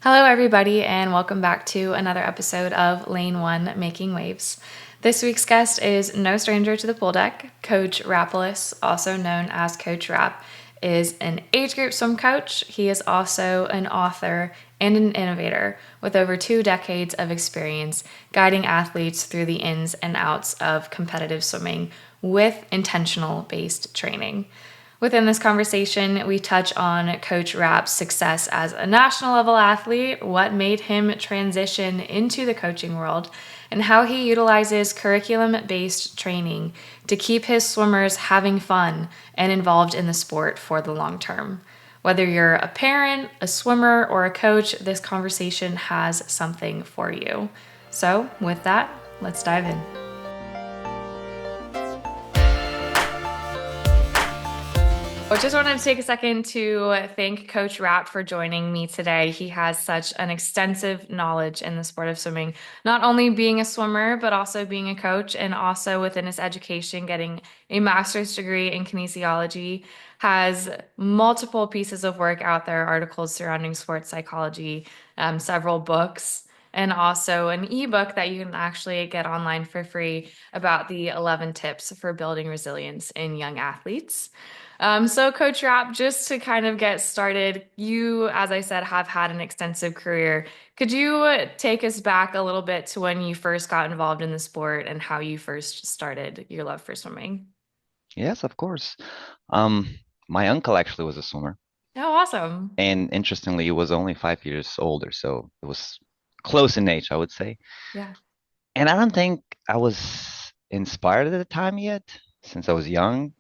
Hello, everybody, and welcome back to another episode of Lane One Making Waves. This week's guest is no stranger to the pool deck. Coach Rapolas, also known as Coach Rap, is an age group swim coach. He is also an author and an innovator with over 2 decades of experience guiding athletes through the ins and outs of competitive swimming with intentional based training. Within this conversation, we touch on Coach Rapp's success as a national level athlete, what made him transition into the coaching world, and how he utilizes curriculum based training to keep his swimmers having fun and involved in the sport for the long term. Whether you're a parent, a swimmer, or a coach, this conversation has something for you. So, with that, let's dive in. I just wanted to take a second to thank Coach Rapp for joining me today. He has such an extensive knowledge in the sport of swimming, not only being a swimmer, but also being a coach, and also within his education, getting a master's degree in kinesiology, has multiple pieces of work out there, articles surrounding sports psychology, several books, and also an ebook that you can actually get online for free about the 11 tips for building resilience in young athletes. So Coach Rapp, just to kind of get started, you, as I said, have had an extensive career. Could you take us back a little bit to when you first got involved in the sport and how you first started your love for swimming? Yes, of course. Um, my uncle actually was a swimmer, Oh, awesome. and interestingly, he was only 5 years older, so it was close in age, I would say. Yeah. And I don't think I was inspired at the time yet, since I was young,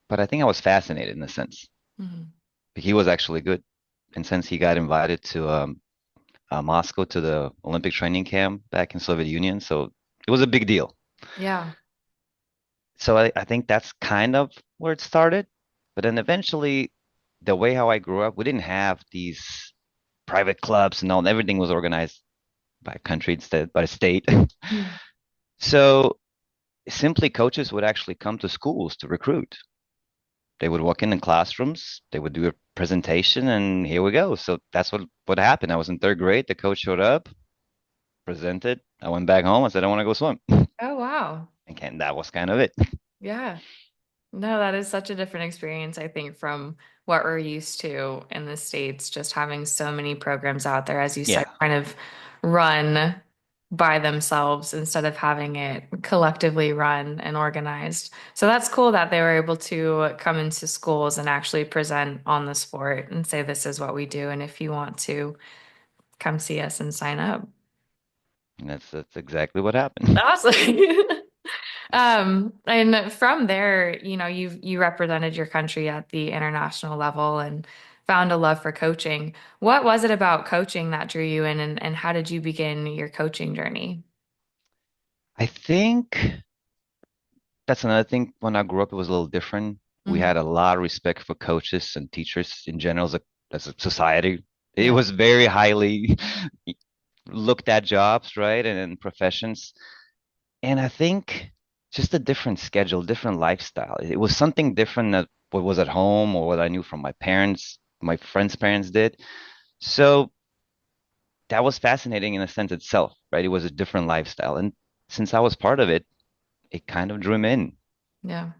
but I think I was fascinated in a sense. Mhm. He was actually good, and since he got invited to Moscow to the Olympic training camp back in Soviet Union, so it was a big deal. Yeah. So I think that's kind of where it started. But then eventually, the way how I grew up, we didn't have these private clubs and all. Everything was organized by country instead, by state. Mhm. So simply coaches would actually come to schools to recruit. They would walk in classrooms, they would do a presentation, and here we go. So that's what happened. I was in third grade. The coach showed up, presented. I went back home. I said, I want to go swim. Oh, wow. And that was kind of it. Yeah. No, that is such a different experience, I think, from what we're used to in the States, just having so many programs out there, as you said, Yeah. kind of run by themselves instead of having it collectively run and organized. So that's cool that they were able to come into schools and actually present on the sport and say, this is what we do. And if you want to come see us and sign up. And that's exactly what happened. Awesome. And from there, you represented your country at the international level and found a love for coaching. What was it about coaching that drew you in, and how did you begin your coaching journey? I think that's another thing. When I grew up, it was a little different. We Hmm. had a lot of respect for coaches and teachers in general as a society. It Yeah. was very highly looked at jobs, right? And professions. And I think just a different schedule, different lifestyle. It was something different that what was at home or what I knew from my parents, my friends' parents did. So that was fascinating in a sense itself, right? It was a different lifestyle. And since I was part of it, it kind of drew me in. Yeah.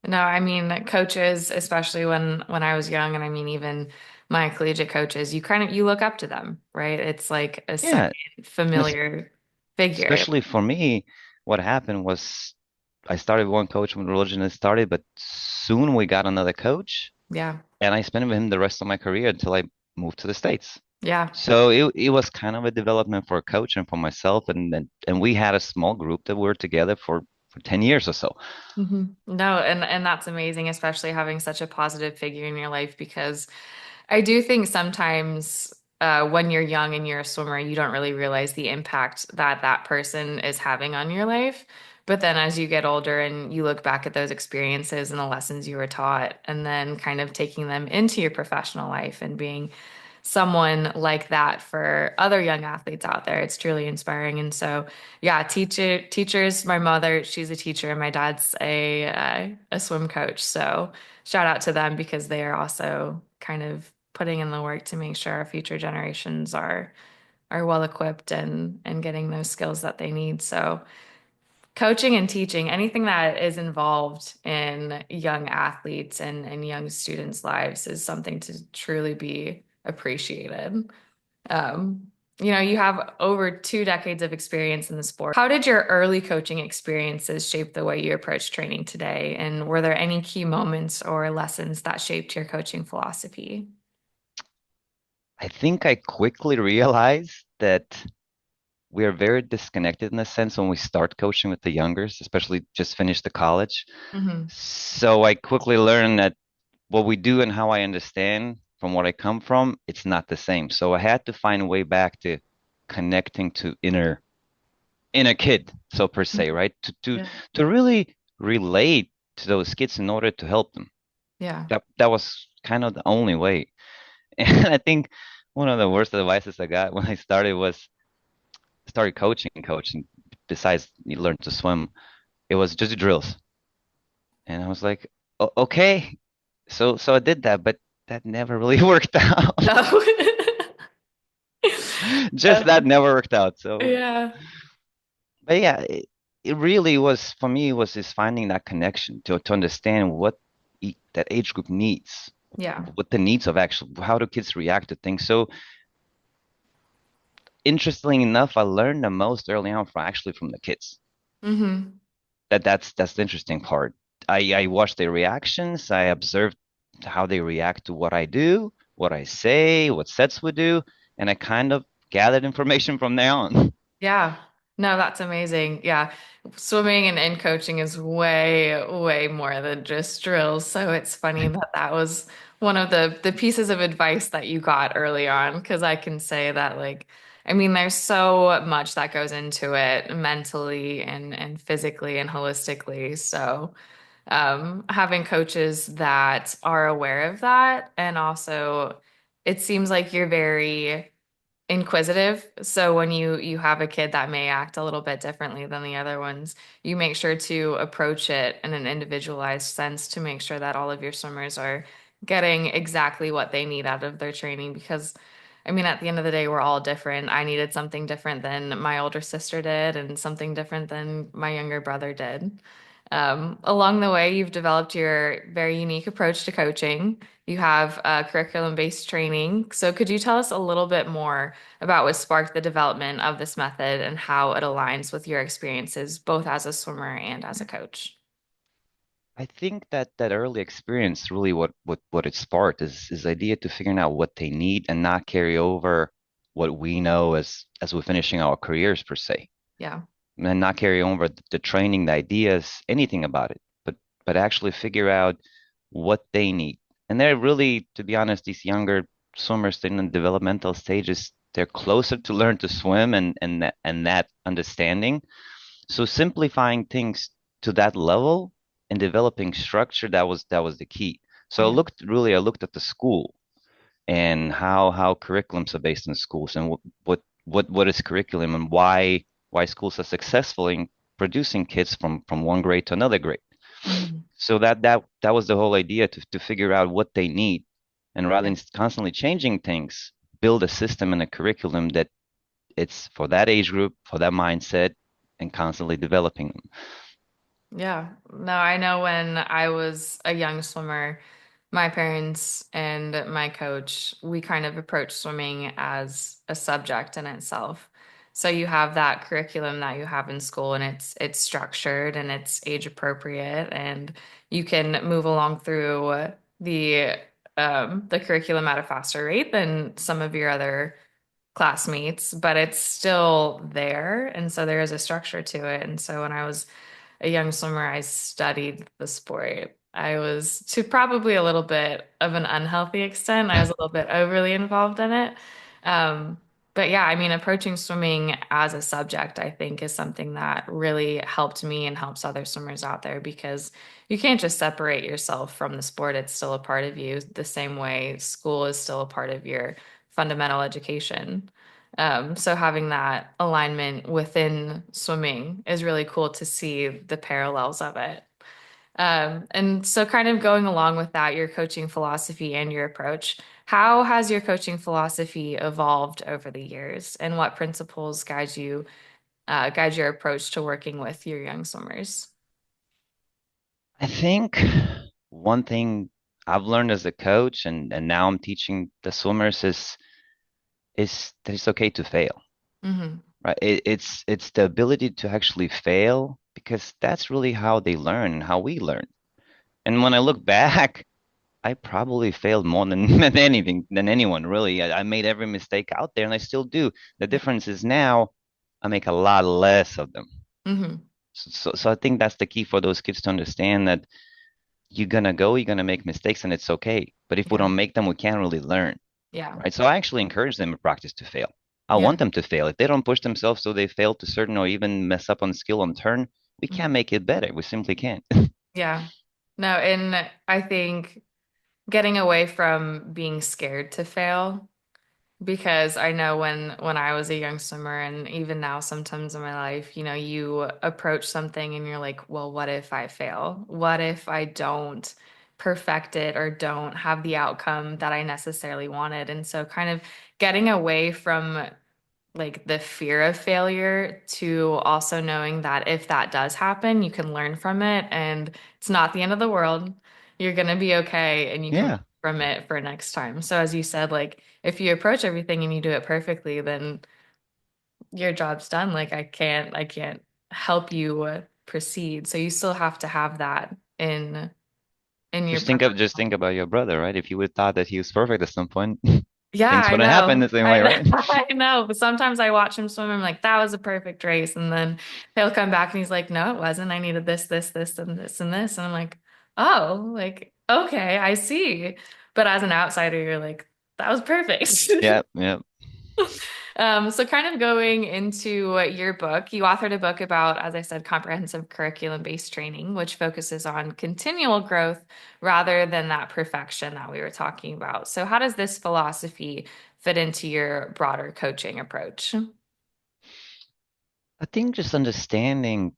No, I mean coaches, especially when I was young, and I mean even my collegiate coaches, you look up to them, right? It's like a Yeah. second And familiar figure. especially for me, what happened was I started one coach when religion had started, but soon we got another coach, Yeah. and I spent with him the rest of my career until I moved to the States. Yeah. So it was kind of a development for a coach and for myself, and we had a small group that we were together for 10 years or so. No, and that's amazing, especially having such a positive figure in your life, because I do think sometimes when you're young and you're a swimmer, you don't really realize the impact that that person is having on your life. But then as you get older and you look back at those experiences and the lessons you were taught, and then kind of taking them into your professional life and being someone like that for other young athletes out there, it's truly inspiring. And so, yeah, teachers, my mother, she's a teacher, and my dad's a swim coach. So shout out to them because they are also kind of putting in the work to make sure our future generations are well equipped and getting those skills that they need. So coaching and teaching, anything that is involved in young athletes and young students' lives is something to truly be appreciated. Um, you have over 2 decades of experience in the sport. How did your early coaching experiences shape the way you approach training today? And were there any key moments or lessons that shaped your coaching philosophy? I think I quickly realized that we are very disconnected in a sense when we start coaching with the youngers, especially just finished the college. Hmm. So I quickly learned that what we do and how I understand from what I come from, it's not the same. So I had to find a way back to connecting to inner kid, so per se, right? Yeah. To really relate to those kids in order to help them. Yeah. That was kind of the only way. And I think one of the worst advices I got when I started coaching, besides you learn to swim, it was just drills. And I was like, Okay. So I did that, but that never really worked out. No. Just that never worked out. Yeah. But yeah, it really was for me was just finding that connection to understand what that age group needs, Yeah. what the needs of actually how do kids react to things. So interestingly enough, I learned the most early on from the kids. Hmm. That's the interesting part. I watched their reactions. I observed how they react to what I do, what I say, what sets we do, and I kind of gathered information from there on. Yeah. No, that's amazing. Yeah. Swimming and coaching is way, way more than just drills. So it's funny that that was one of the pieces of advice that you got early on, because I can say that I mean, there's so much that goes into it mentally and physically and holistically. So having coaches that are aware of that, and also it seems like you're very inquisitive. So when you have a kid that may act a little bit differently than the other ones, you make sure to approach it in an individualized sense to make sure that all of your swimmers are getting exactly what they need out of their training. Because I mean, at the end of the day, we're all different. I needed something different than my older sister did, and something different than my younger brother did. Along the way, you've developed your very unique approach to coaching. You have curriculum-based training. So could you tell us a little bit more about what sparked the development of this method and how it aligns with your experiences, both as a swimmer and as a coach? I think that early experience really what it sparked is the idea to figuring out what they need and not carry over what we know as we're finishing our careers per se. Yeah. And not carry over the training, the ideas, anything about it, but actually figure out what they need. And they're really, to be honest, these younger swimmers in the developmental stages, they're closer to learn to swim and that understanding. So simplifying things to that level and developing structure, that was the key. So Yeah. I looked at the school and how curriculums are based in schools and what is curriculum and why schools are successful in producing kids from one grade to another grade. Mhm. So that was the whole idea to figure out what they need and rather Yeah. than constantly changing things, build a system and a curriculum that it's for that age group, for that mindset, and constantly developing them. Yeah. No, I know when I was a young swimmer, my parents and my coach, we kind of approach swimming as a subject in itself. So you have that curriculum that you have in school, and it's structured and it's age appropriate, and you can move along through the curriculum at a faster rate than some of your other classmates, but it's still there. And so there is a structure to it. And so when I was a young swimmer, I studied the sport. I was, to probably a little bit of an unhealthy extent, I was a little bit overly involved in it. Um, but yeah, I mean, approaching swimming as a subject, I think, is something that really helped me and helps other swimmers out there, because you can't just separate yourself from the sport. It's still a part of you, the same way school is still a part of your fundamental education. So having that alignment within swimming is really cool to see the parallels of it. And so kind of going along with that, your coaching philosophy and your approach, How has your coaching philosophy evolved over the years, and what principles guide your approach to working with your young swimmers? I think one thing I've learned as a coach and now I'm teaching the swimmers is that it's okay to fail, Hmm. right? It's the ability to actually fail because that's really how they learn and how we learn. And when I look back, I probably failed more than than anything than anyone really. I made every mistake out there and I still do. The Yeah. difference is now I make a lot less of them. Hmm. So I think that's the key for those kids to understand that you're gonna make mistakes and it's okay. But if we Yeah. don't make them, we can't really learn, Yeah. right? So I actually encourage them in practice to fail. I Yeah. want them to fail. If they don't push themselves so they fail to certain or even mess up on skill on turn, we can't Mhm. make it better. We simply can't. Yeah. No, and I think getting away from being scared to fail, because I know when I was a young swimmer and even now sometimes in my life, you approach something and you're like, well, what if I fail? What if I don't perfect it or don't have the outcome that I necessarily wanted? And so kind of getting away from like the fear of failure to also knowing that if that does happen, you can learn from it and it's not the end of the world. You're gonna be okay and you can learn Yeah. from it for next time. So as you said, like if you approach everything and you do it perfectly, then your job's done. Like I can't help you proceed. So you still have to have that in your Just professional. think about your brother, right? If you would thought that he was perfect at some point, Yeah, things I wouldn't happen know. the same I way, know. right? I know. But sometimes I watch him swim. I'm like, that was a perfect race. And then he'll come back and he's like, no, it wasn't. I needed this, this, this, and this, and this. And I'm like, oh, like, okay, I see. But as an outsider, you're like, that was perfect. Yeah, yeah. So kind of going into your book, you authored a book about, as I said, comprehensive curriculum-based training, which focuses on continual growth rather than that perfection that we were talking about. So how does this philosophy fit into your broader coaching approach? I think just understanding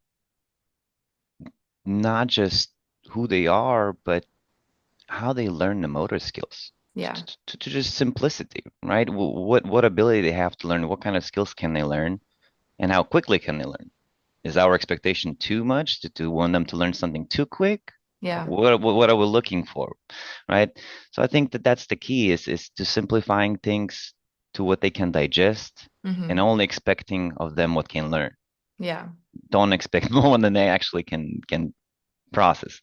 not just who they are, but how they learn the motor skills Yeah. to just simplicity, right? What ability they have to learn, what kind of skills can they learn, and how quickly can they learn? Is our expectation too much to want them to learn something too quick? Yeah. What are we looking for, right? So I think that that's the key is to simplifying things to what they can digest and Hmm. only expecting of them what can learn. Yeah. Don't expect more than they actually can process.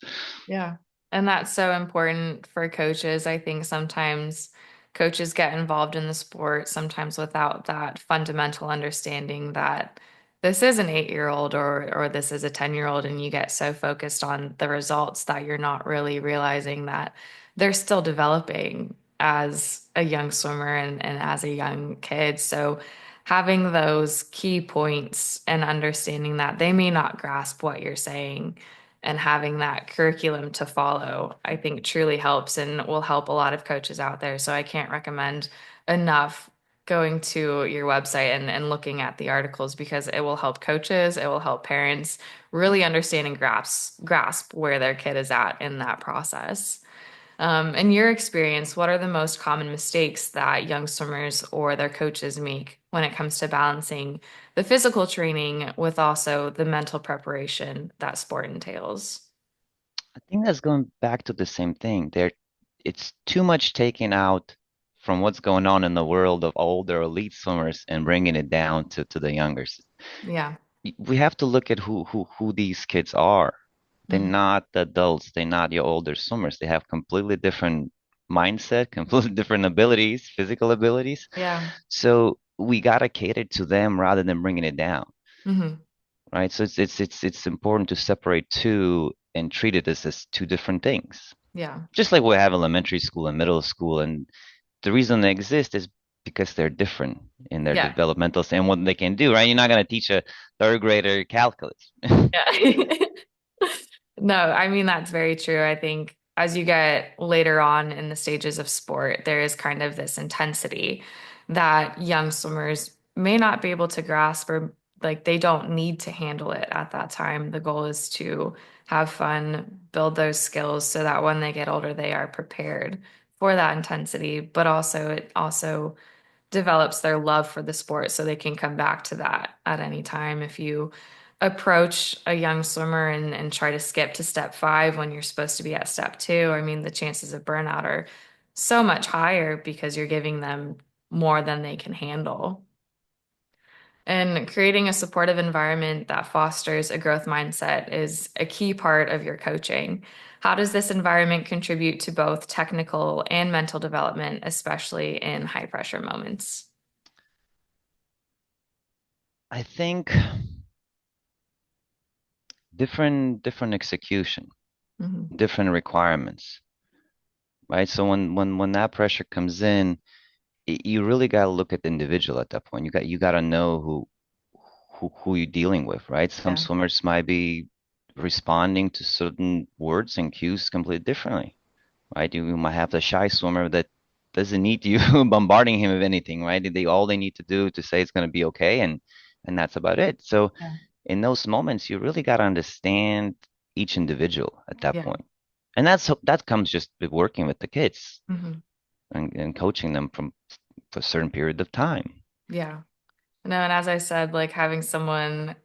Yeah. And that's so important for coaches. I think sometimes coaches get involved in the sport, sometimes without that fundamental understanding that this is an 8-year-old or this is a 10-year-old, and you get so focused on the results that you're not really realizing that they're still developing as a young swimmer and as a young kid. So having those key points and understanding that they may not grasp what you're saying and having that curriculum to follow, I think truly helps and will help a lot of coaches out there. So I can't recommend enough going to your website and looking at the articles because it will help coaches, it will help parents really understand and grasp where their kid is at in that process. In your experience, what are the most common mistakes that young swimmers or their coaches make when it comes to balancing the physical training with also the mental preparation that sport entails? I think that's going back to the same thing. It's too much taken out from what's going on in the world of older elite swimmers and bringing it down to the youngers. Yeah. We have to look at who these kids are. They're Hmm. not the adults. They're not your older swimmers. They have completely different mindset, completely different abilities, physical abilities. Yeah. So we gotta cater to them rather than bringing it down, Hmm. right? So it's important to separate two and treat it as two different things. Yeah. Just like we have elementary school and middle school, and the reason they exist is because they're different in their Yeah. developmental and what they can do, right? You're not gonna teach a third grader calculus. Yeah. No, I mean, that's very true. I think as you get later on in the stages of sport, there is kind of this intensity that young swimmers may not be able to grasp or like they don't need to handle it at that time. The goal is to have fun, build those skills so that when they get older, they are prepared for that intensity, but also it also develops their love for the sport so they can come back to that at any time. If you approach a young swimmer and try to skip to step five when you're supposed to be at step two, I mean, the chances of burnout are so much higher because you're giving them more than they can handle. And creating a supportive environment that fosters a growth mindset is a key part of your coaching. How does this environment contribute to both technical and mental development, especially in high pressure moments? I think different execution, Hmm. different requirements, right? So when that pressure comes in, you really got to look at the individual at that point. You got to know who you're dealing with, right? Some Yeah, swimmers might be responding to certain words and cues completely differently, right? You might have the shy swimmer that doesn't need you bombarding him with anything, right? They all they need to do to say it's going to be okay, and that's about it. So yeah, in those moments, you really got to understand each individual at that yeah. point. And that comes just with working with the kids Hmm. and coaching them from for a certain period of time. Yeah. No, and as I said, like having someone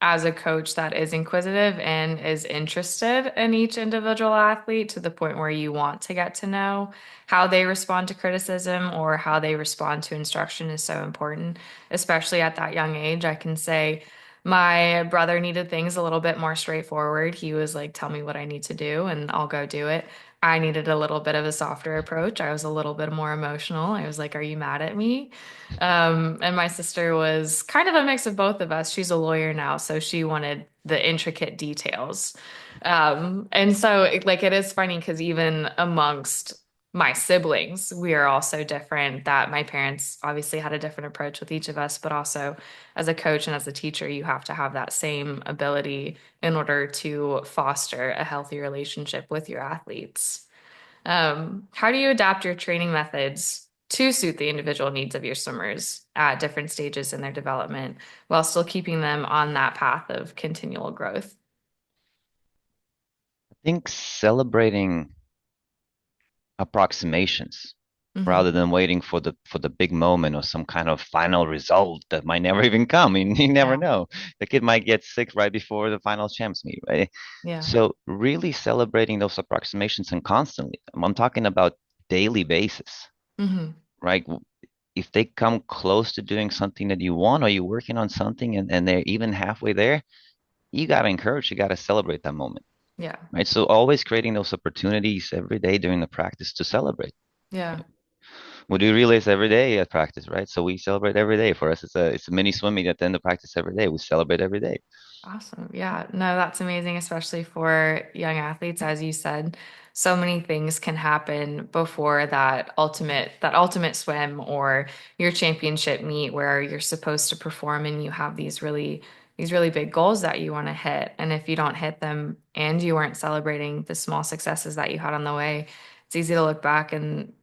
as a coach that is inquisitive and is interested in each individual athlete to the point where you want to get to know how they respond to criticism or how they respond to instruction is so important, especially at that young age. I can say my brother needed things a little bit more straightforward. He was like, tell me what I need to do and I'll go do it. I needed a little bit of a softer approach. I was a little bit more emotional. I was like, are you mad at me? And my sister was kind of a mix of both of us. She's a lawyer now, so she wanted the intricate details. And so, like, it is funny because even amongst my siblings, we are all so different that my parents obviously had a different approach with each of us, but also as a coach and as a teacher, you have to have that same ability in order to foster a healthy relationship with your athletes. How do you adapt your training methods to suit the individual needs of your swimmers at different stages in their development while still keeping them on that path of continual growth? I think celebrating approximations Hmm. rather than waiting for the big moment or some kind of final result that might never even come. You never Yeah. know. The kid might get sick right before the final champs meet, right? Yeah. So really celebrating those approximations and constantly. I'm talking about daily basis, Hmm. right? If they come close to doing something that you want or you're working on something and they're even halfway there, you got to encourage, you got to celebrate that moment, Yeah. right? So always creating those opportunities every day during the practice to celebrate. Yeah. We do relays every day at practice, right? So we celebrate every day. For us, it's a mini swimming at the end of practice every day. We celebrate every day. Awesome. Yeah. No, that's amazing, especially for young athletes. As you said, so many things can happen before that ultimate swim or your championship meet where you're supposed to perform and you have these really big goals that you want to hit. And if you don't hit them and you weren't celebrating the small successes that you had on the way, it's easy to look back and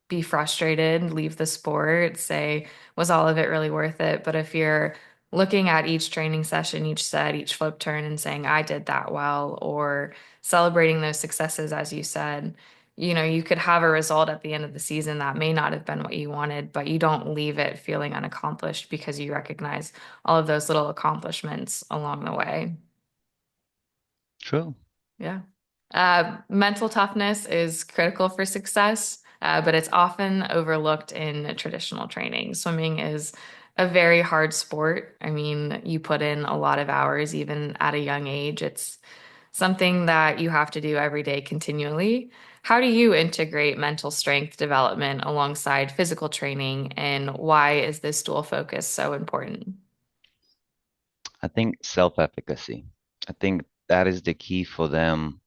be frustrated, leave the sport, say, was all of it really worth it? But if you're looking at each training session, each set, each flip turn, and saying, I did that well, or celebrating those successes, as you said, you could have a result at the end of the season that may not have been what you wanted, but you don't leave it feeling unaccomplished because you recognize all of those little accomplishments along the way. True. Yeah. Mental toughness is critical for success, but it's often overlooked in traditional training. Swimming is a very hard sport. I mean, you put in a lot of hours, even at a young age. It's something that you have to do every day continually. How do you integrate mental strength development alongside physical training, and why is this dual focus so important? I think self-efficacy. I think that is the key for them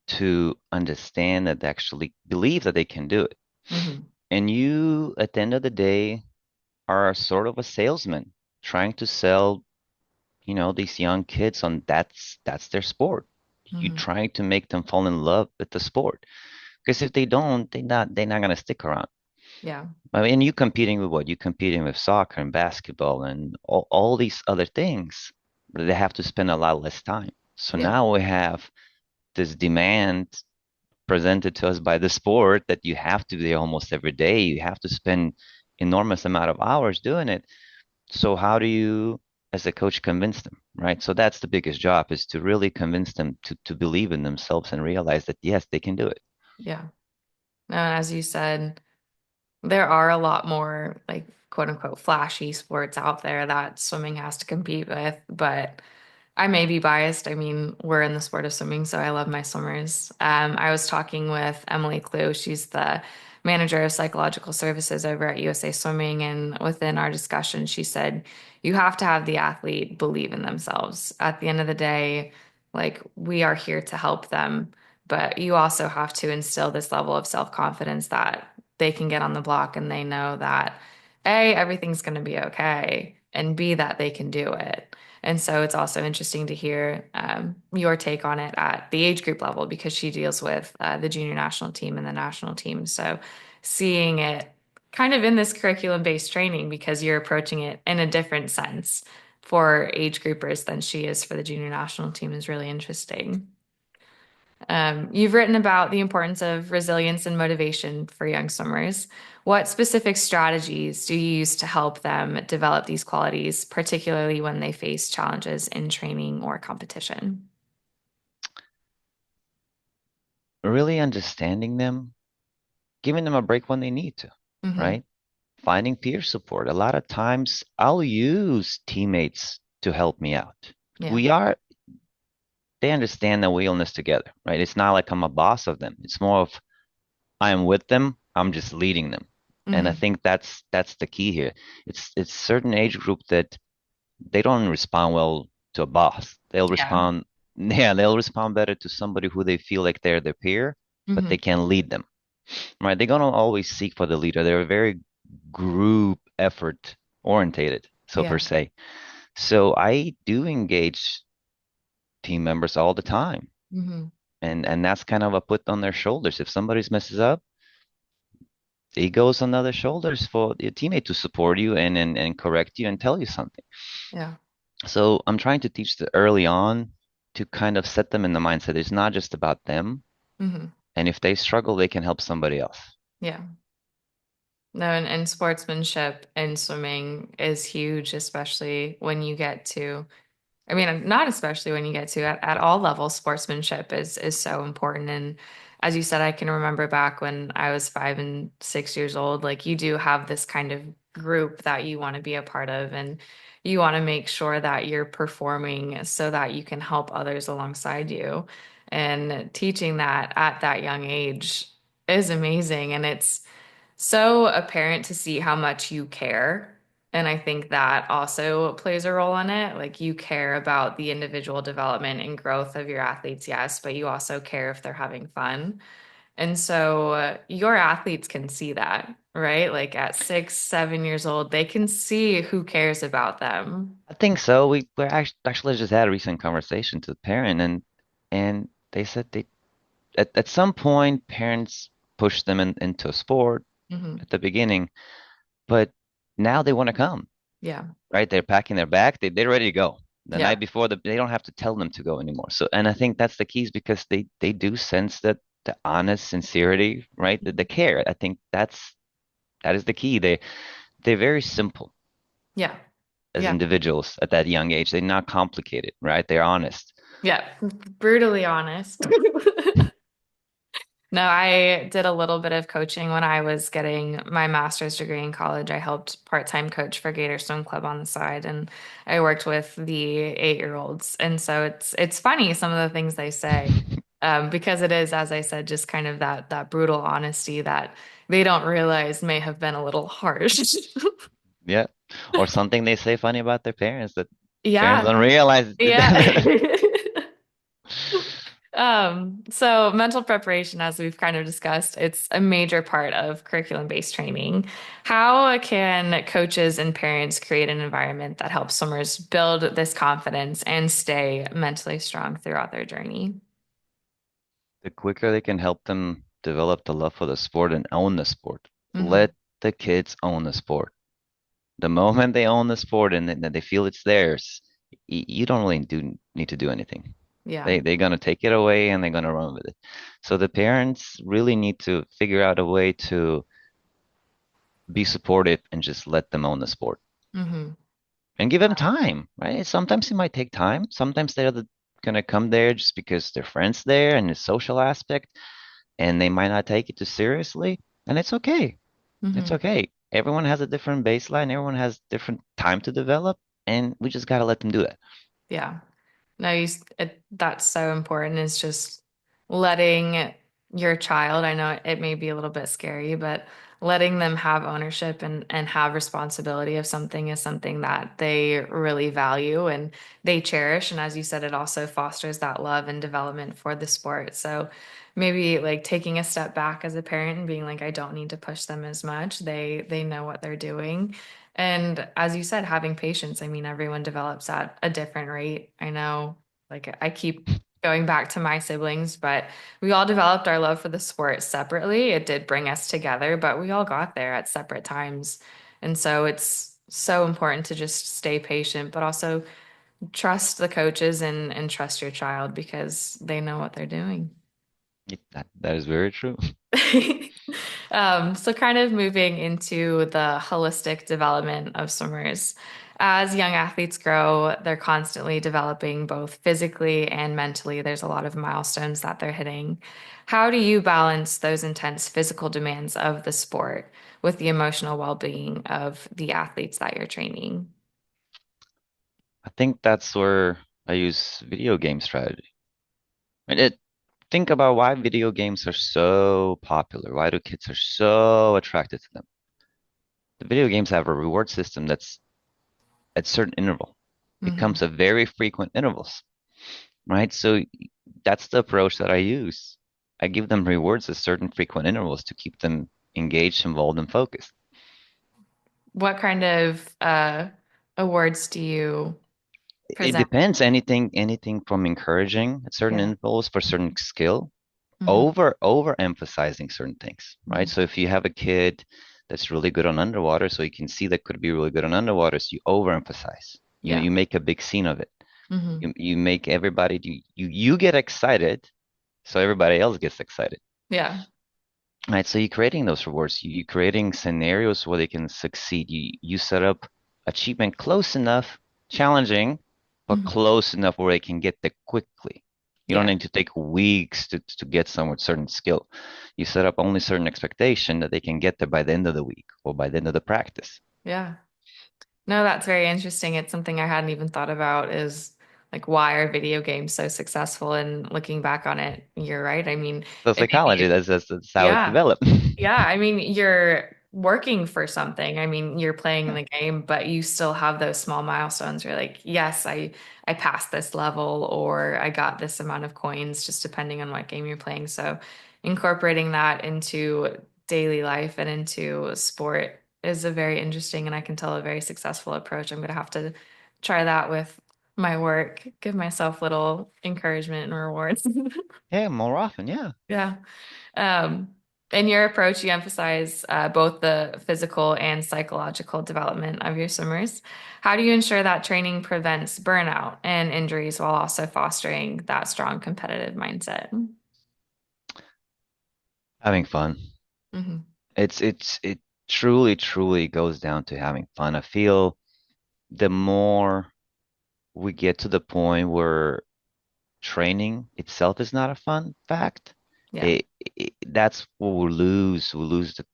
to understand that they actually believe that they can do it. Hmm. And you, at the end of the day, are sort of a salesman trying to sell, these young kids on that's their sport. You're Hmm. trying to make them fall in love with the sport. Because if they don't, they're not gonna stick around. Yeah. I mean, you competing with what? You competing with soccer and basketball and all these other things, but they have to spend a lot less time. So Yeah. now we have this demand presented to us by the sport that you have to be there almost every day. You have to spend enormous amount of hours doing it. So how do you, as a coach, convince them, right? So that's the biggest job is to really convince them to believe in themselves and realize that yes, they can do it. Yeah. No, and as you said, there are a lot more like quote unquote flashy sports out there that swimming has to compete with, but I may be biased. I mean, we're in the sport of swimming, so I love my swimmers. I was talking with Emily Clue. She's the manager of psychological services over at USA Swimming. And within our discussion, she said, you have to have the athlete believe in themselves. At the end of the day, like we are here to help them, but you also have to instill this level of self-confidence that they can get on the block and they know that A, everything's going to be okay, and B, that they can do it. And so it's also interesting to hear your take on it at the age group level because she deals with the junior national team and the national team. So seeing it kind of in this curriculum-based training because you're approaching it in a different sense for age groupers than she is for the junior national team is really interesting. You've written about the importance of resilience and motivation for young swimmers. What specific strategies do you use to help them develop these qualities, particularly when they face challenges in training or competition? Really understanding them, giving them a break when they need to, Hmm. right? Finding peer support. A lot of times I'll use teammates to help me out. Yeah. We are, they understand that we're in this together, right? It's not like I'm a boss of them. It's more of I'm with them, I'm just leading them. And I Hmm. think that's the key here. It's certain age group that they don't respond well to a boss. They'll Yeah. respond, yeah, they'll respond better to somebody who they feel like they're their peer, but Hmm. they can lead them, right? They're gonna always seek for the leader. They're very group effort orientated, so per Yeah. se. So I do engage team members all the time. Hmm. And that's kind of a put on their shoulders. If somebody's messes up, it goes on other shoulders for your teammate to support you and correct you and tell you something. Yeah. So I'm trying to teach the early on to kind of set them in the mindset it's not just about them. Hmm. And if they struggle, they can help somebody else. Yeah. No, and sportsmanship in swimming is huge, especially when you get to I mean, not especially when you get to at all levels, sportsmanship is so important. And as you said, I can remember back when I was 5 and 6 years old, like you do have this kind of group that you want to be a part of, and you want to make sure that you're performing so that you can help others alongside you. And teaching that at that young age is amazing. And it's so apparent to see how much you care. And I think that also plays a role in it. Like you care about the individual development and growth of your athletes, yes, but you also care if they're having fun. And so your athletes can see that, right? Like at 6, 7 years old, they can see who cares about them. I think so. We actually just had a recent conversation to the parent and they said they at some point parents push them into a sport Hmm. at the beginning, but now they want to come, Yeah. right? They're packing their bag, they're ready to go. The Yeah. night before they don't have to tell them to go anymore. So and I think that's the keys because they do sense that the honest sincerity, right? The care. I think that is the key. They're very simple Yeah. as Yeah. individuals at that young age. They're not complicated, right? They're honest. Yeah. Brutally honest. No, I did a little bit of coaching when I was getting my master's degree in college. I helped part-time coach for Gator Swim Club on the side, and I worked with the 8-year-olds. And so it's funny some of the things they say, because it is, as I said, just kind of that brutal honesty that they don't realize may have been a little harsh. Yeah. Or something they say funny about their parents that parents Yeah, don't realize. yeah. So mental preparation, as we've kind of discussed, it's a major part of curriculum-based training. How can coaches and parents create an environment that helps swimmers build this confidence and stay mentally strong throughout their journey? The quicker they can help them develop the love for the sport and own the sport. Hmm. Let the kids own the sport. The moment they own the sport and they feel it's theirs, you don't really do need to do anything. Yeah. They're gonna take it away and they're gonna run with it. So the parents really need to figure out a way to be supportive and just let them own the sport Mm-hmm. and give them time, right? Sometimes it might take time. Sometimes gonna come there just because their friends there and the social aspect, and they might not take it too seriously, and it's okay. It's Mm-hmm. okay. Everyone has a different baseline. Everyone has different time to develop, and we just gotta let them do that. Yeah. No, that's so important is just letting your child, I know it may be a little bit scary, but letting them have ownership and have responsibility of something is something that they really value and they cherish. And as you said, it also fosters that love and development for the sport. So maybe like taking a step back as a parent and being like, I don't need to push them as much. They know what they're doing. And as you said, having patience. I mean, everyone develops at a different rate. I know, like, I keep going back to my siblings, but we all developed our love for the sport separately. It did bring us together, but we all got there at separate times. And so it's so important to just stay patient, but also trust the coaches and trust your child because they know what they're doing. That is very true. So kind of moving into the holistic development of swimmers. As young athletes grow, they're constantly developing both physically and mentally. There's a lot of milestones that they're hitting. How do you balance those intense physical demands of the sport with the emotional well-being of the athletes that you're training? I think that's where I use video game strategy. And think about why video games are so popular. Why do kids are so attracted to them? The video games have a reward system that's at certain interval. It Hmm. comes at very frequent intervals, right? So that's the approach that I use. I give them rewards at certain frequent intervals to keep them engaged, involved, and focused. What kind of awards do you It present? depends. Anything from encouraging at certain Yeah. intervals for certain skill, Hmm. overemphasizing certain things, right? Hmm. So if you have a kid that's really good on underwater, so you can see that could be really good on underwater, so you overemphasize. Yeah. You make a big scene of it. Hmm. You make everybody you get excited, so everybody else gets excited. Yeah. Right, so you're creating those rewards. You're creating scenarios where they can succeed. You set up achievement close enough, challenging, but Mhm. close enough where they can get there quickly. You don't Yeah. need to take weeks to get some with certain skill. You set up only certain expectation that they can get there by the end of the week or by the end of the practice. Yeah. No, that's very interesting. It's something I hadn't even thought about is like why are video games so successful? And looking back on it, you're right. I mean, So it may psychology, be, that's how it's yeah. developed. Yeah, I mean, you're working for something. I mean, you're playing Yeah. the game, but you still have those small milestones. You're like, yes, I passed this level or I got this amount of coins, just depending on what game you're playing. So incorporating that into daily life and into sport is a very interesting and I can tell a very successful approach. I'm gonna have to try that with my work, give myself little encouragement and rewards. Yeah, more often, yeah. Yeah. Um, in your approach, you emphasize both the physical and psychological development of your swimmers. How do you ensure that training prevents burnout and injuries while also fostering that strong competitive mindset? Having fun. Hmm. It truly goes down to having fun. I feel the more we get to the point where training itself is not a fun fact, Yeah, that's what we lose. We lose to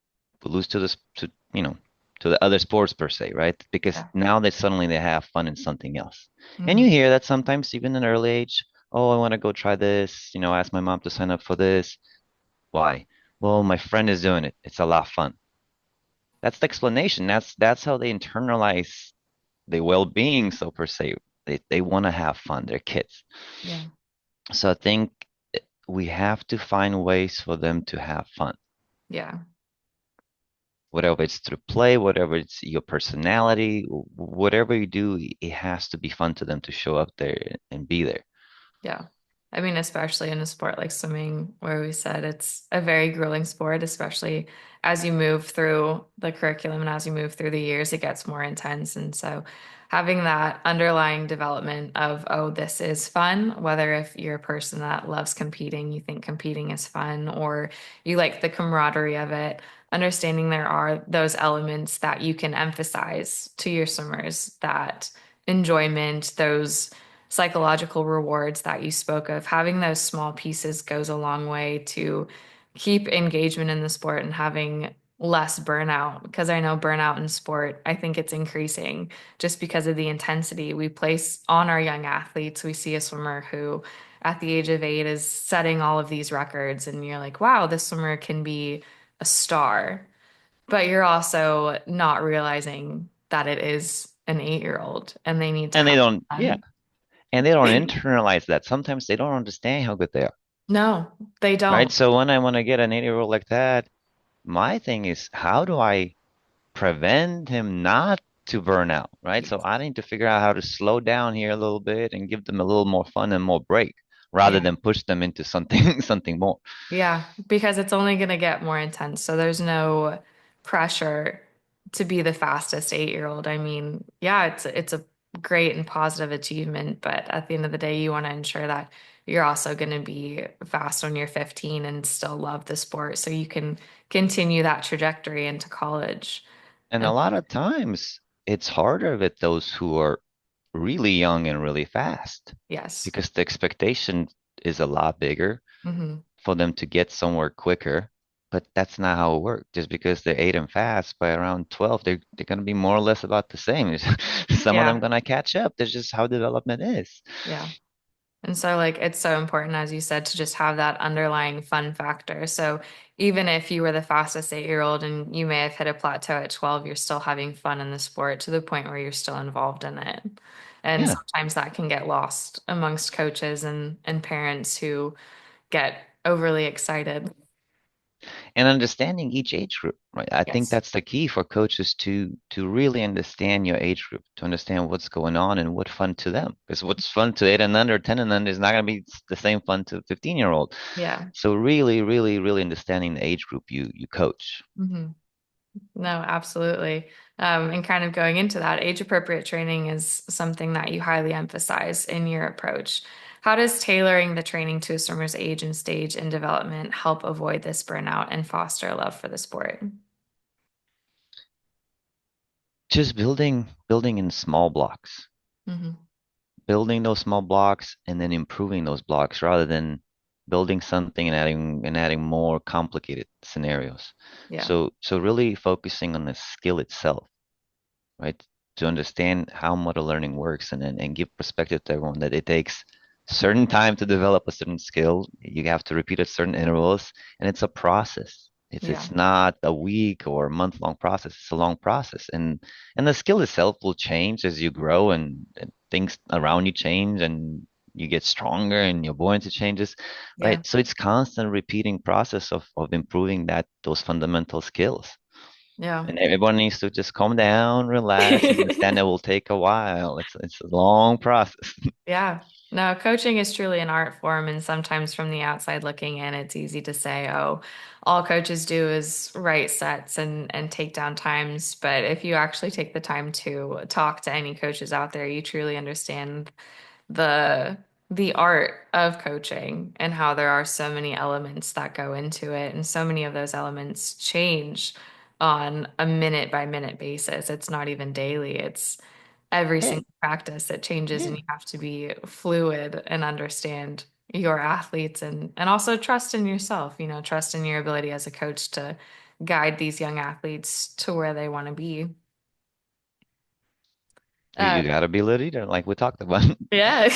to you know to the other sports per se, right? Because yeah. now they have fun in something else. And Hmm. you hear that sometimes even in early age, oh, I want to go try this, ask my mom to sign up for this. Why? Well, my friend is doing it. It's a lot of fun. That's the explanation. That's how they internalize the well-being, so per se. They want to have fun. They're kids. Yeah, So I think we have to find ways for them to have fun. yeah, Whatever it's through play, whatever it's your personality, whatever you do, it has to be fun to them to show up there and be there. yeah. I mean, especially in a sport like swimming, where we said it's a very grueling sport, especially as you move through the curriculum and as you move through the years, it gets more intense. And so having that underlying development of, oh, this is fun, whether if you're a person that loves competing, you think competing is fun, or you like the camaraderie of it, understanding there are those elements that you can emphasize to your swimmers, that enjoyment, those psychological rewards that you spoke of, having those small pieces goes a long way to keep engagement in the sport and having less burnout. Because I know burnout in sport, I think it's increasing just because of the intensity we place on our young athletes. We see a swimmer who, at the age of 8, is setting all of these records, and you're like, wow, this swimmer can be a star. But you're also not realizing that it is an 8-year-old and they need to And they have don't, yeah, fun. and they don't internalize that. Sometimes they don't understand how good they are, No, they right? don't. So when I want to get an 8-year-old like that, my thing is, how do I prevent him not to burn out, right? So I need to figure out how to slow down here a little bit and give them a little more fun and more break rather Yeah. than push them into something something more. Yeah, because it's only going to get more intense. So there's no pressure to be the fastest 8-year-old. I mean, yeah, it's a great and positive achievement, but at the end of the day, you want to ensure that you're also going to be fast when you're 15 and still love the sport so you can continue that trajectory into college. And a And lot of times it's harder with those who are really young and really fast yes. because the expectation is a lot bigger Hmm. for them to get somewhere quicker. But that's not how it works. Just because they're 8 and fast, by around 12, they're gonna be more or less about the same. Some of them Yeah. gonna catch up. That's just how development is. Yeah. And so, like, it's so important, as you said, to just have that underlying fun factor. So, even if you were the fastest 8-year-old and you may have hit a plateau at 12, you're still having fun in the sport to the point where you're still involved in it. And Yeah. sometimes that can get lost amongst coaches and parents who get overly excited. And understanding each age group, right? I think Yes. that's the key for coaches to really understand your age group, to understand what's going on and what's fun to them. Because what's fun to 8 and under, 10 and under is not going to be the same fun to 15-year-old. Yeah. So really, really, really understanding the age group you coach. Hmm. No, absolutely. And kind of going into that, age appropriate training is something that you highly emphasize in your approach. How does tailoring the training to a swimmer's age and stage in development help avoid this burnout and foster a love for the sport? Just building in small blocks, Hmm. building those small blocks and then improving those blocks rather than building something and adding more complicated scenarios. Yeah, So really focusing on the skill itself, right? To understand how model learning works and give perspective to everyone that it takes certain time to develop a certain skill. You have to repeat at certain intervals, and it's a process. It's yeah, it's not a week or a month long process. It's a long process, and the skill itself will change as you grow and things around you change and you get stronger and your buoyancy changes, yeah, right? So it's constant repeating process of improving those fundamental skills. yeah. And everyone needs to just calm down, relax, and understand it will take a while. It's a long process. Yeah. No, coaching is truly an art form, and sometimes from the outside looking in, it's easy to say, oh, all coaches do is write sets and take down times. But if you actually take the time to talk to any coaches out there, you truly understand the the art of coaching and how there are so many elements that go into it, and so many of those elements change on a minute by minute basis. It's not even daily. It's every Yeah, single practice it changes, and yeah. you have to be fluid and understand your athletes and also trust in yourself, trust in your ability as a coach to guide these young athletes to where they want to be. You Uh, gotta be a leader, like we talked about. yeah.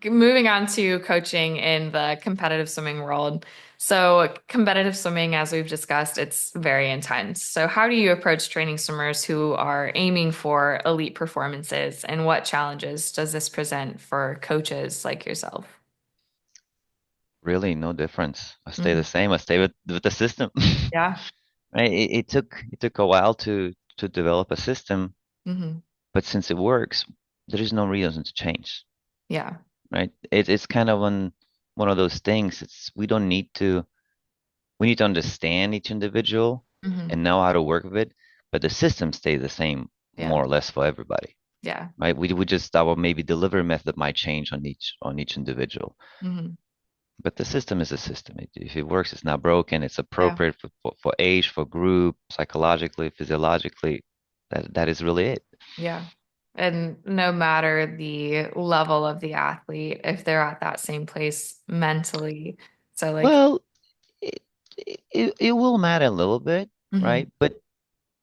Moving on to coaching in the competitive swimming world. So, competitive swimming, as we've discussed, it's very intense. So, how do you approach training swimmers who are aiming for elite performances, and what challenges does this present for coaches like yourself? Really, no difference. I stay Hmm. the same. I stay with the system. Yeah. Right? It took a while to develop a system, Hmm. but since it works, there is no reason to change. Yeah. right? It's kind of one of those things. It's we need to understand each individual Hmm. and know how to work with it, but the system stays the same Yeah. more or less for everybody, Yeah. right? We just our maybe delivery method might change on each individual, Hmm. but the system is a system. If it works, it's not broken. It's Yeah. appropriate for age, for group, psychologically, physiologically. That is really it. Yeah. And no matter the level of the athlete, if they're at that same place mentally. So like, Well, it, it will matter a little bit, hmm. right? But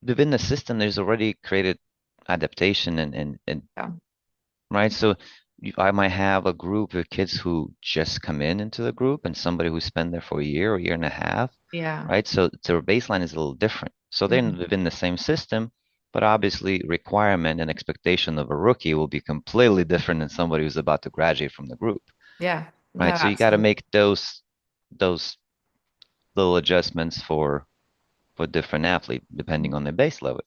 within the system, there's already created adaptation and Yeah. right? So I might have a group of kids who just come into the group and somebody who's been there for a year or year and a half, Yeah. right? So their baseline is a little different. So they're Hmm. within the same system, but obviously requirement and expectation of a rookie will be completely different than somebody who's about to graduate from the group, Yeah. No, right? So you got to absolutely. make those little adjustments for different athlete depending on their base level.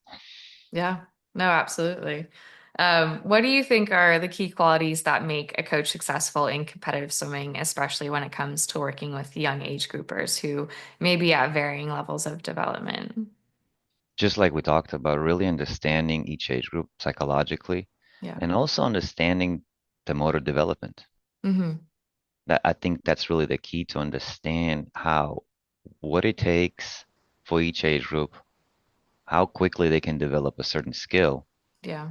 Yeah. No, absolutely. What do you think are the key qualities that make a coach successful in competitive swimming, especially when it comes to working with young age groupers who may be at varying levels of development? Just like we talked about, really understanding each age group psychologically Yeah. and also understanding the motor development. Hmm. That I think that's really the key to understand how what it takes for each age group, how quickly they can develop a certain skill. Yeah.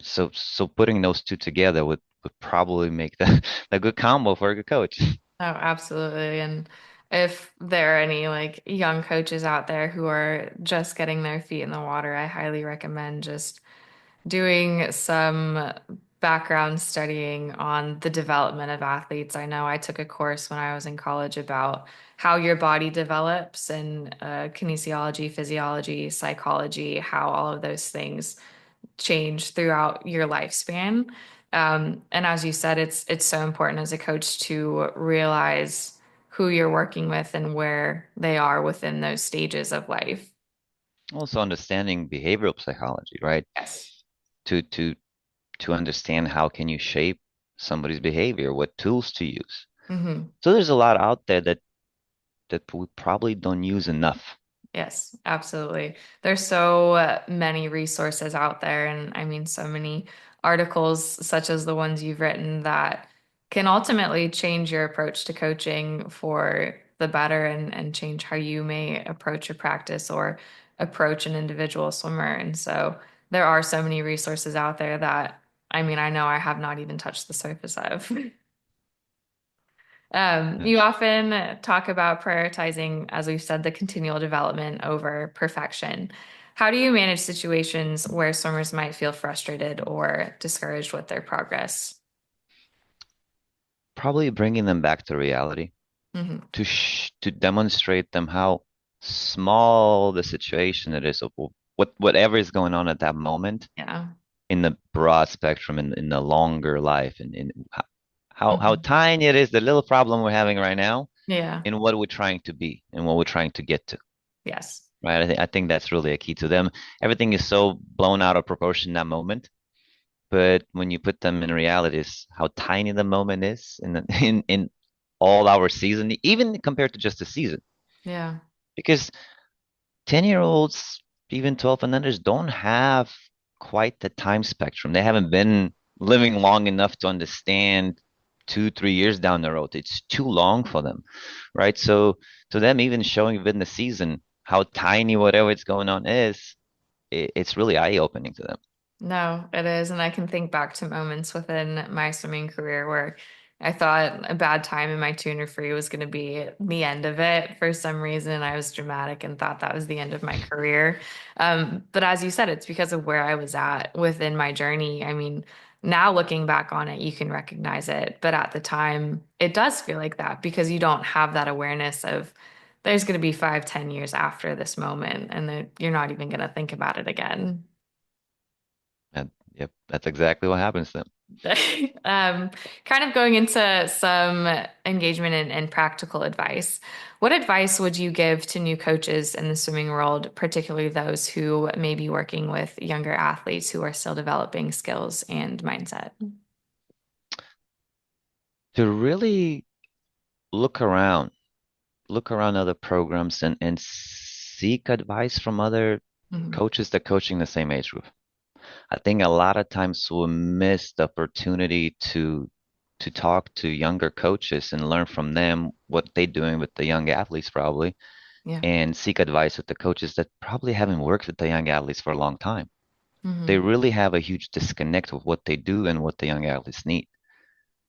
So putting those two together would probably make the a good combo for a good coach. Oh, absolutely. And if there are any like young coaches out there who are just getting their feet in the water, I highly recommend just doing some background studying on the development of athletes. I know I took a course when I was in college about how your body develops and kinesiology, physiology, psychology, how all of those things change throughout your lifespan. And as you said, it's so important as a coach to realize who you're working with and where they are within those stages of life. Also understanding behavioral psychology, right? Yes. To to to understand how can you shape somebody's behavior, what tools to use. Hmm. So there's a lot out there that we probably don't use enough. Yes, absolutely. There's so many resources out there, and I mean, so many articles, such as the ones you've written, that can ultimately change your approach to coaching for the better and change how you may approach a practice or approach an individual swimmer. And so there are so many resources out there that, I mean, I know I have not even touched the surface of. You Yes. often talk about prioritizing, as we've said, the continual development over perfection. How do you manage situations where swimmers might feel frustrated or discouraged with their progress? Probably bringing them back to reality Hmm. to demonstrate them how small the situation it is of whatever is going on at that moment Yeah. in the broad spectrum in the longer life and in how Hmm. tiny it is, the little problem we're having right now Yeah. and what we're trying to be and what we're trying to get to. Yes. Right. I think that's really a key to them. Everything is so blown out of proportion in that moment. But when you put them in reality, is how tiny the moment is in all our season, even compared to just a season. Yeah. Because 10-year-olds, even 12 and unders, don't have quite the time spectrum. They haven't been living long enough to understand 2, 3 years down the road. It's too long for them, right? So to them, even showing within the season how tiny whatever it's going on is, it's really eye-opening to them. No, it is. And I can think back to moments within my swimming career where I thought a bad time in my 200 free was going to be the end of it. For some reason, I was dramatic and thought that was the end of my career. But as you said, it's because of where I was at within my journey. I mean, now looking back on it, you can recognize it. But at the time, it does feel like that because you don't have that awareness of there's going to be 5, 10 years after this moment, and that you're not even going to think about it again. And yep, that's exactly what happens to them. Um, kind of going into some engagement and practical advice. What advice would you give to new coaches in the swimming world, particularly those who may be working with younger athletes who are still developing skills and mindset? To really look around, look around other programs and seek advice from other Hmm. coaches that coaching the same age group. I think a lot of times we miss the opportunity to talk to younger coaches and learn from them what they're doing with the young athletes probably Yeah. and seek advice with the coaches that probably haven't worked with the young athletes for a long time. They Hmm. really have a huge disconnect with what they do and what the young athletes need.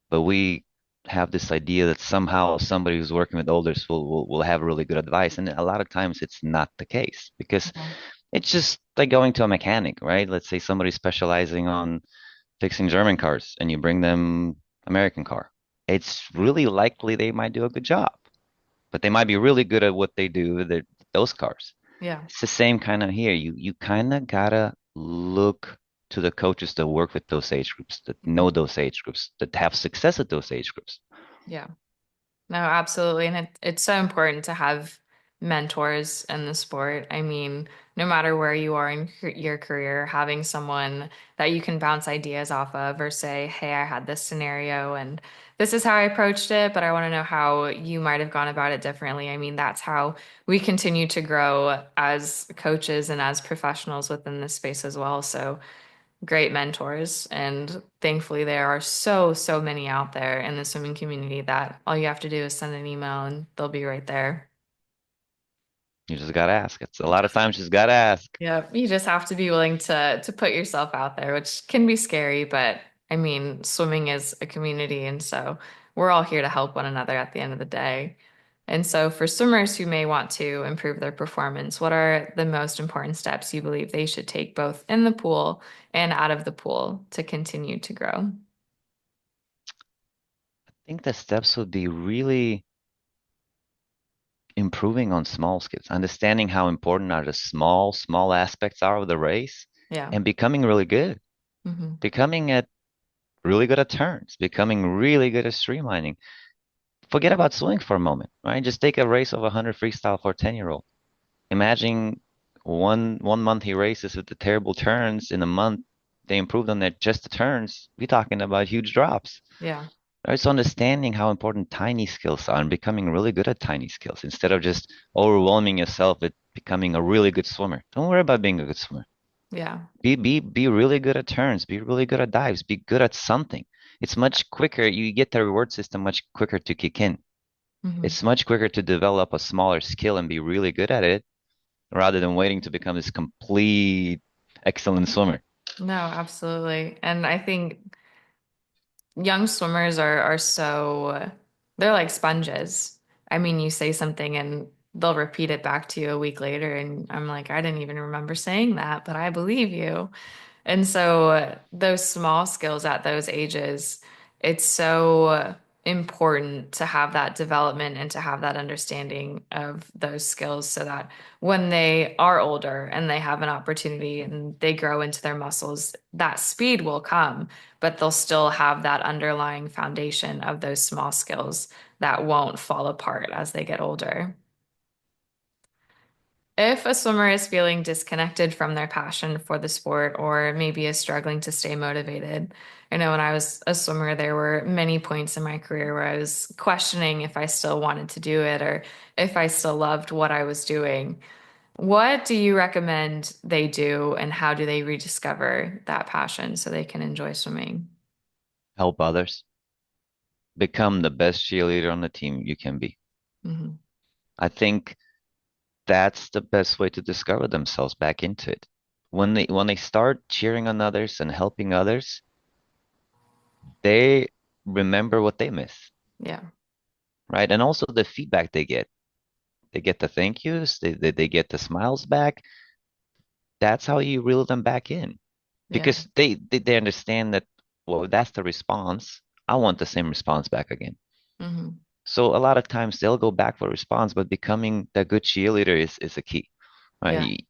But we have this idea that somehow somebody who's working with elders will have really good advice. And a lot of times it's not the case because Yeah. it's just like going to a mechanic, right? Let's say somebody's specializing on fixing German cars and you bring them American car. It's really likely they might do a good job, but they might be really good at what they do with those cars. Yeah. It's the same kind of here. You kind of gotta look to the coaches that work with those age groups, that know those age groups, that have success at those age groups. Yeah. No, absolutely. And it's so important to have mentors in the sport. I mean, no matter where you are in your career, having someone that you can bounce ideas off of or say, hey, I had this scenario and this is how I approached it, but I want to know how you might have gone about it differently. I mean, that's how we continue to grow as coaches and as professionals within this space as well. So, great mentors. And thankfully, there are so many out there in the swimming community that all you have to do is send an email and they'll be right there. You just gotta ask. It's a lot of times you just gotta ask. Yeah, you just have to be willing to put yourself out there, which can be scary, but I mean, swimming is a community, and so we're all here to help one another at the end of the day. And so for swimmers who may want to improve their performance, what are the most important steps you believe they should take both in the pool and out of the pool to continue to grow? I think the steps would be really improving on small skills, understanding how important are the small aspects are of the race, Yeah. and becoming really good. Hmm. Becoming at really good at turns, becoming really good at streamlining. Forget about swimming for a moment, right? Just take a race of 100 freestyle for a 10-year-old. Imagine one month he races with the terrible turns. In a month, they improved on their just the turns. We're talking about huge drops. Yeah. Right? So understanding how important tiny skills are and becoming really good at tiny skills instead of just overwhelming yourself with becoming a really good swimmer. Don't worry about being a good swimmer. Yeah. Be really good at turns, be really good at dives, be good at something. It's much quicker, you get the reward system much quicker to kick in. Hmm. It's much quicker to develop a smaller skill and be really good at it rather than waiting to become this complete excellent swimmer. No, absolutely. And I think young swimmers are so they're like sponges. I mean, you say something and they'll repeat it back to you a week later, and I'm like, I didn't even remember saying that, but I believe you. And so those small skills at those ages, it's so important to have that development and to have that understanding of those skills so that when they are older and they have an opportunity and they grow into their muscles, that speed will come, but they'll still have that underlying foundation of those small skills that won't fall apart as they get older. If a swimmer is feeling disconnected from their passion for the sport or maybe is struggling to stay motivated, I know when I was a swimmer, there were many points in my career where I was questioning if I still wanted to do it or if I still loved what I was doing. What do you recommend they do and how do they rediscover that passion so they can enjoy swimming? Help others, become the best cheerleader on the team you can be. Hmm. I think that's the best way to discover themselves back into it. When they start cheering on others and helping others, they remember what they miss, Yeah. right? And also the feedback they get. They get the thank yous, they get the smiles back. That's how you reel them back in Yeah. because they understand that, well, that's the response. I want the same response back again. Hmm. So a lot of times they'll go back for response, but becoming the good cheerleader is a key, Yeah. right?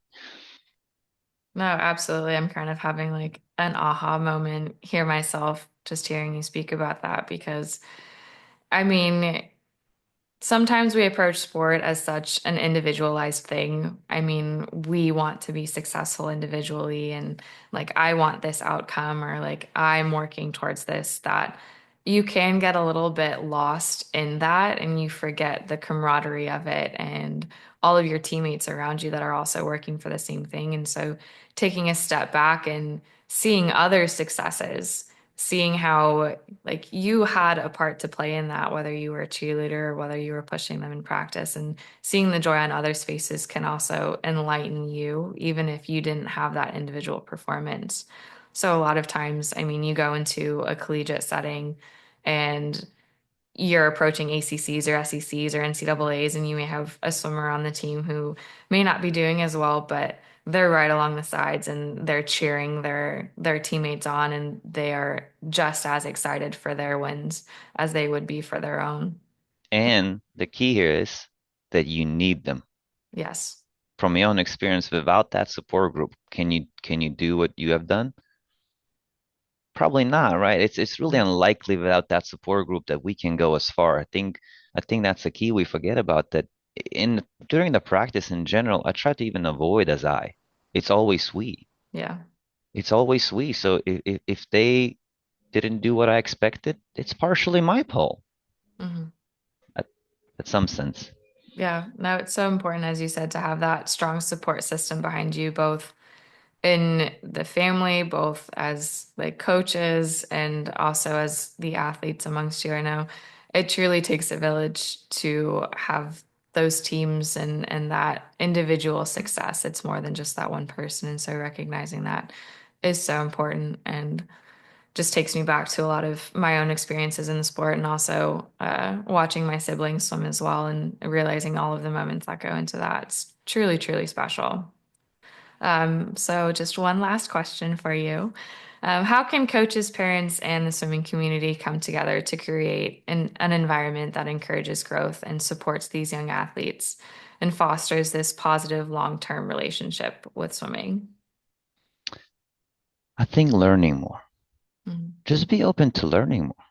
No, absolutely. I'm kind of having like an aha moment here myself, just hearing you speak about that because I mean, sometimes we approach sport as such an individualized thing. I mean, we want to be successful individually and like I want this outcome or like I'm working towards this, that you can get a little bit lost in that and you forget the camaraderie of it and all of your teammates around you that are also working for the same thing. And so taking a step back and seeing other successes, seeing how like you had a part to play in that, whether you were a cheerleader or whether you were pushing them in practice, and seeing the joy on others' faces can also enlighten you, even if you didn't have that individual performance. So a lot of times, I mean, you go into a collegiate setting and you're approaching ACCs or SECs or NCAAs, and you may have a swimmer on the team who may not be doing as well, but they're right along the sides and they're cheering their teammates on, and they are just as excited for their wins as they would be for their own. And the key here is that you need them. Yes. From your own experience, without that support group, can you do what you have done? Probably not, right? It's really No. unlikely without that support group that we can go as far. I think that's the key we forget about that in during the practice in general, I try to even avoid as I. It's always we. Yeah. It's always we. So if they didn't do what I expected, it's partially my fault Hmm. at, at some sense. Yeah. No, it's so important, as you said, to have that strong support system behind you, both in the family, both as like coaches and also as the athletes amongst you. I know it truly takes a village to have those teams and that individual success. It's more than just that one person. And so recognizing that is so important and just takes me back to a lot of my own experiences in the sport and also watching my siblings swim as well and realizing all of the moments that go into that. It's truly, truly special. So just one last question for you. How can coaches, parents, and the swimming community come together to create an environment that encourages growth and supports these young athletes and fosters this positive long-term relationship with swimming? I think learning more. Mhm. Just be open to learning more.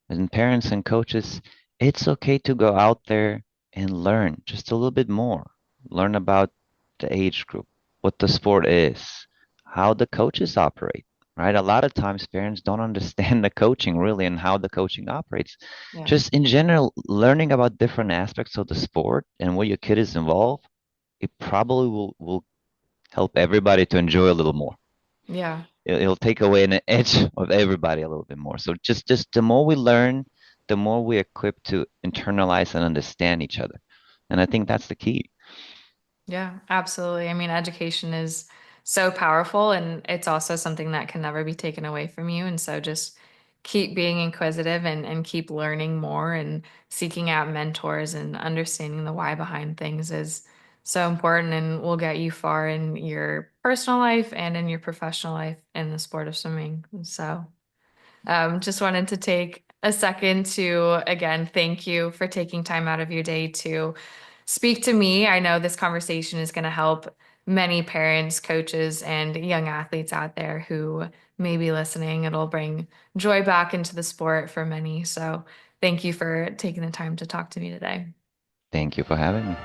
And parents and coaches, it's okay to go out there and learn just a little bit more. Learn about the age group, what the sport is, how the coaches operate, right? A lot of times parents don't understand the coaching really and how the coaching operates. Yeah. Just in general, learning about different aspects of the sport and where your kid is involved, it probably will help everybody to enjoy a little more. Yeah. It'll take away an edge of everybody a little bit more. So just the more we learn, the more we're equipped to internalize and understand each other. And I think that's the key. Yeah, absolutely. I mean, education is so powerful and it's also something that can never be taken away from you. And so just keep being inquisitive and keep learning more and seeking out mentors and understanding the why behind things is so important and will get you far in your personal life and in your professional life in the sport of swimming. So just wanted to take a second to, again, thank you for taking time out of your day to speak to me. I know this conversation is going to help many parents, coaches, and young athletes out there who may be listening. It'll bring joy back into the sport for many. So thank you for taking the time to talk to me today. Thank you for having me.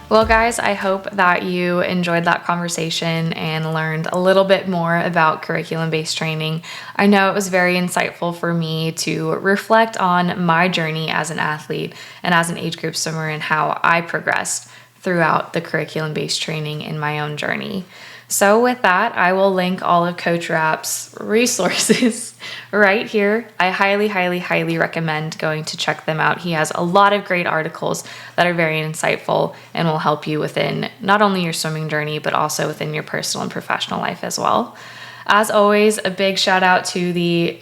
Well, guys, I hope that you enjoyed that conversation and learned a little bit more about curriculum based training. I know it was very insightful for me to reflect on my journey as an athlete and as an age group swimmer and how I progressed throughout the curriculum based training in my own journey. So, with that, I will link all of Coach Rapp's resources right here. I highly, highly, highly recommend going to check them out. He has a lot of great articles that are very insightful and will help you within not only your swimming journey, but also within your personal and professional life as well. As always, a big shout out to the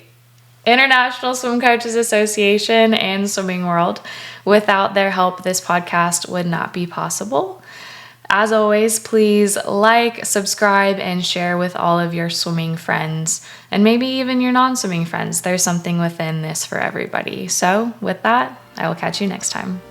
International Swim Coaches Association and Swimming World. Without their help, this podcast would not be possible. As always, please like, subscribe, and share with all of your swimming friends and maybe even your non swimming friends. There's something within this for everybody. So, with that, I will catch you next time.